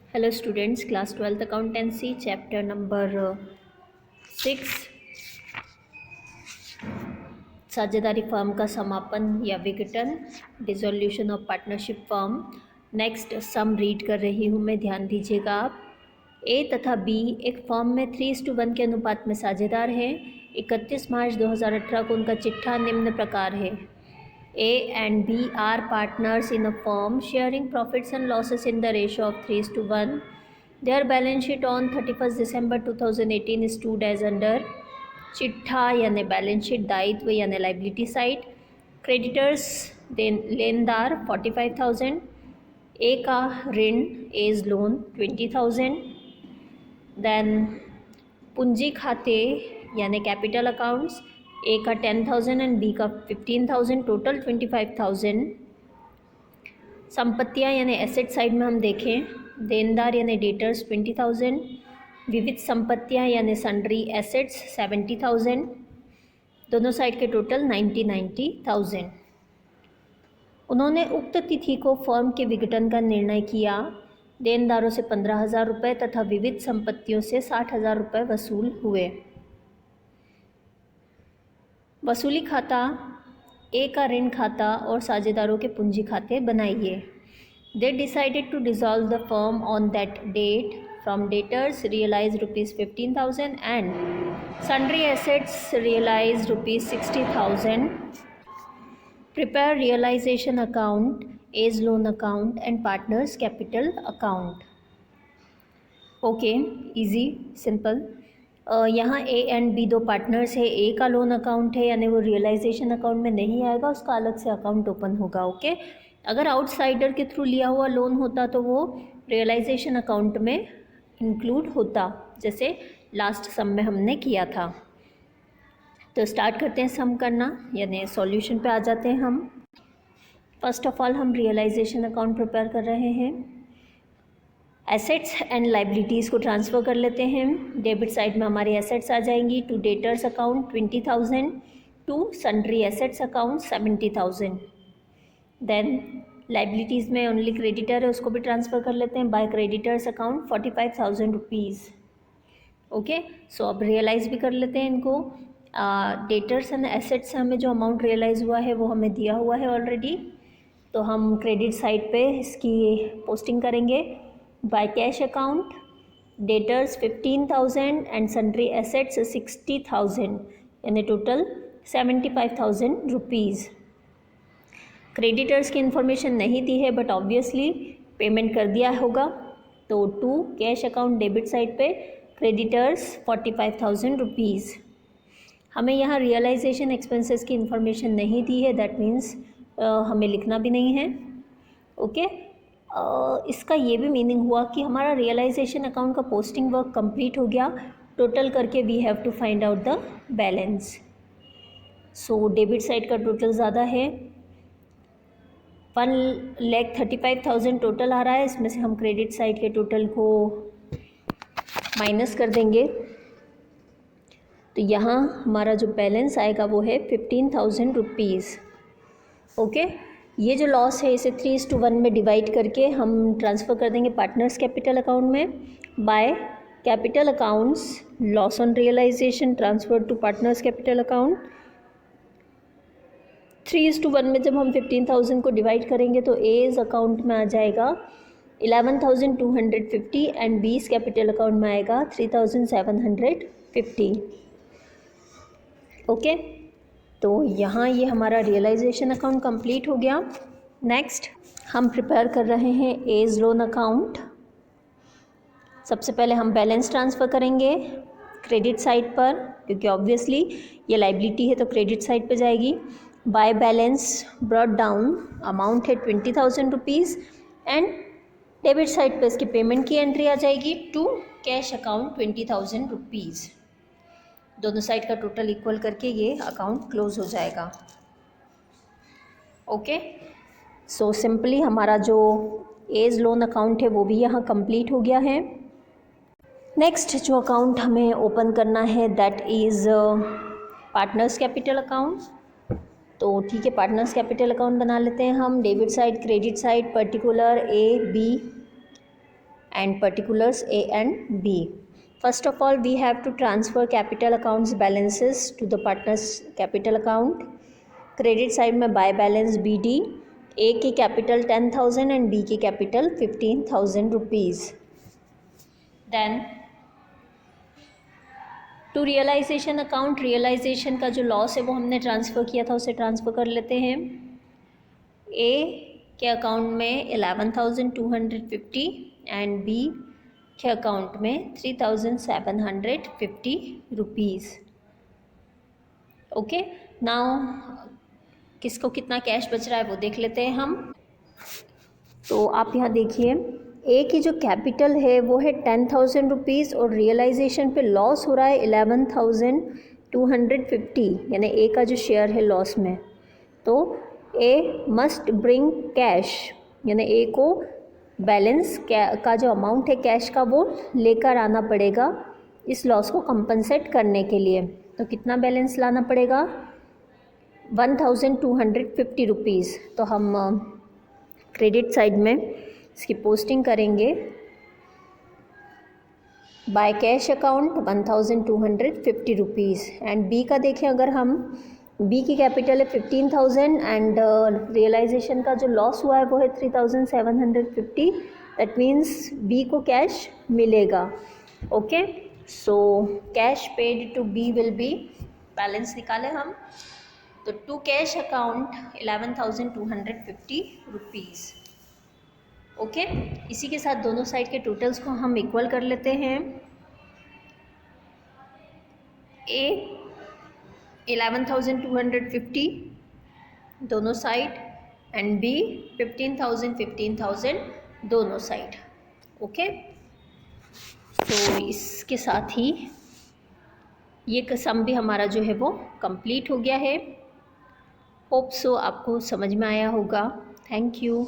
Hello students, class 12th accountancy chapter number 6 साझेदारी firm का समापन या विघटन, dissolution of partnership firm. Next sum read कर रही हूँ मैं, ध्यान दीजिएगा आप। ए तथा बी एक फर्म में 3:1 के अनुपात में साझेदार हैं। 31 मार्च 2018 को उनका चिट्ठा निम्न प्रकार है। A and B are partners in a firm sharing profits and losses in the ratio of 3:1. Their balance sheet on 31st December 2018 stood as under चिट्ठा यानी बैलेंस शीट, दायित्व यानी लाइबिलिटी साइड। क्रेडिटर्स लेनदार 45,000, ए का ऋण एज लोन 20,000। देन पूंजी खाते यानी कैपिटल अकाउंट्स, ए का 10,000 एंड बी का 15,000, टोटल 25,000। संपत्तियां यानी एसेट साइड में हम देखें, देनदार यानी डेटर्स 20,000, विविध संपत्तियां यानी सन्ड्री एसेट्स 70,000, दोनों साइड के टोटल 90,000। उन्होंने उक्त तिथि को फर्म के विघटन का निर्णय किया। देनदारों से 15,000 रुपये तथा विविध संपत्तियों से 60,000 रुपये वसूल हुए। वसूली खाता, ए का ऋण खाता और साझेदारों के पूंजी खाते बनाइए। They decided to dissolve the firm on that date. From debtors realise ₹15,000 and sundry assets realise ₹60,000। Prepare realisation account, as loan account and partners capital account. Okay, easy simple. यहाँ ए एंड बी दो partners है। A का loan account है यानी वो realisation account में नहीं आएगा, उसका अलग से अकाउंट ओपन होगा। ओके, अगर आउटसाइडर के थ्रू लिया हुआ लोन होता तो वो रियलाइजेशन अकाउंट में इंक्लूड होता, जैसे लास्ट सम में हमने किया था। तो स्टार्ट करते हैं सम करना, यानी सॉल्यूशन पे आ जाते हैं हम। फर्स्ट ऑफ ऑल हम रियलाइजेशन अकाउंट प्रिपेयर कर रहे हैं। एसेट्स एंड लाइबिलिटीज़ को ट्रांसफ़र कर लेते हैं। डेबिट साइड में हमारी एसेट्स आ जाएंगी, to debtors account 20,000, to sundry assets account 70,000। Then liabilities में ओनली क्रेडिटर है, उसको भी ट्रांसफ़र कर लेते हैं। By creditors account 45,000 rupees. Okay, so अब रियलाइज़ भी कर लेते हैं इनको। डेटर्स एंड एसेट्स से हमें जो अमाउंट रियलाइज़ हुआ है वो हमें दिया हुआ है ऑलरेडी, तो हम क्रेडिट साइड पे इसकी पोस्टिंग करेंगे। By cash account, debtors 15,000 and sundry assets 60,000, यानी टोटल 75,000 रुपीज़। क्रेडिटर्स की इन्फॉर्मेशन नहीं दी है बट ऑब्वियसली पेमेंट कर दिया होगा, तो to cash account debit side पे क्रेडिटर्स 45,000 रुपीज़। हमें यहाँ रियलाइजेशन एक्सपेंसेस की इन्फॉर्मेशन नहीं दी है, दैट मीन्स हमें लिखना भी नहीं है। ओके, इसका ये भी मीनिंग हुआ कि हमारा रियलाइजेशन अकाउंट का पोस्टिंग वर्क कंप्लीट हो गया। टोटल करके we have to find out the balance. So debit side का टोटल ज़्यादा है, 1,35,000 टोटल आ रहा है। इसमें से हम क्रेडिट साइड के टोटल को माइनस कर देंगे, तो यहाँ हमारा जो बैलेंस आएगा वो है 15,000 रुपीज़। ओके, ये जो लॉस है इसे 3:1 में डिवाइड करके हम ट्रांसफ़र कर देंगे पार्टनर्स कैपिटल अकाउंट में। By capital accounts, loss on realisation transfer to partners capital account. 3:1 में जब हम 15,000 को डिवाइड करेंगे तो एज अकाउंट में आ जाएगा 11,250 एंड बीस कैपिटल अकाउंट में आएगा 3,750। ओके, तो यहाँ ये हमारा रियलाइजेशन अकाउंट कंप्लीट हो गया। नेक्स्ट हम प्रिपेयर कर रहे हैं एज लोन अकाउंट। सबसे पहले हम बैलेंस ट्रांसफ़र करेंगे क्रेडिट साइड पर, क्योंकि ऑब्वियसली ये लाइबिलिटी है तो क्रेडिट साइड पे जाएगी। By balance brought down, amount है 20,000 रुपीज़ एंड डेबिट साइड पे इसकी पेमेंट की एंट्री आ जाएगी टू कैश अकाउंट 20,000 रुपीज़। दोनों साइड का टोटल इक्वल करके ये अकाउंट क्लोज हो जाएगा। ओके, सो सिंपली हमारा जो एज लोन अकाउंट है वो भी यहाँ कंप्लीट हो गया है। नेक्स्ट जो अकाउंट हमें ओपन करना है that is partners capital account. तो ठीक है, पार्टनर्स कैपिटल अकाउंट बना लेते हैं हम। Debit side, credit side, particular, A B and particulars A and B. First of all, we have to transfer capital accounts balances to the partners capital account. Credit side में by balance BD, A की capital 10,000 and B की capital 15,000 rupees. Then to realisation account, realisation का जो loss है वो हमने transfer किया था उसे ट्रांसफ़र कर लेते हैं. A के अकाउंट में 11,250 एंड B के अकाउंट में 3,750 रुपीज़. ओके, नाउ किसको कितना कैश बच रहा है वो देख लेते हैं हम. तो आप यहाँ देखिए, ए की जो कैपिटल है वो है 10,000 रुपीज़ और रियलाइजेशन पे लॉस हो रहा है 11,250, यानी ए का जो शेयर है लॉस में. तो ए मस्ट ब्रिंग कैश, यानी ए को बैलेंस का जो अमाउंट है कैश का वो लेकर आना पड़ेगा इस लॉस को कंपनसेट करने के लिए. तो कितना बैलेंस लाना पड़ेगा? 1,250 रुपीज़. तो हम क्रेडिट साइड में इसकी पोस्टिंग करेंगे. By cash account 1,250 rupees. And B का देखें, अगर हम बी की कैपिटल है 15,000 एंड रियलाइजेशन का जो लॉस हुआ है वो है 3,750. दैट मीन्स बी को कैश मिलेगा. Okay, so cash paid to B will be, balance निकालें हम तो to cash account 11,250 rupees. Okay, इसी के साथ दोनों साइड के टोटल्स को हम इक्वल कर लेते हैं. ए 11,250 दोनों साइड एंड बी 15,000 दोनों साइड. ओके, तो इसके साथ ही ये सम भी हमारा जो है वो कंप्लीट हो गया है. होप सो आपको समझ में आया होगा. Thank you.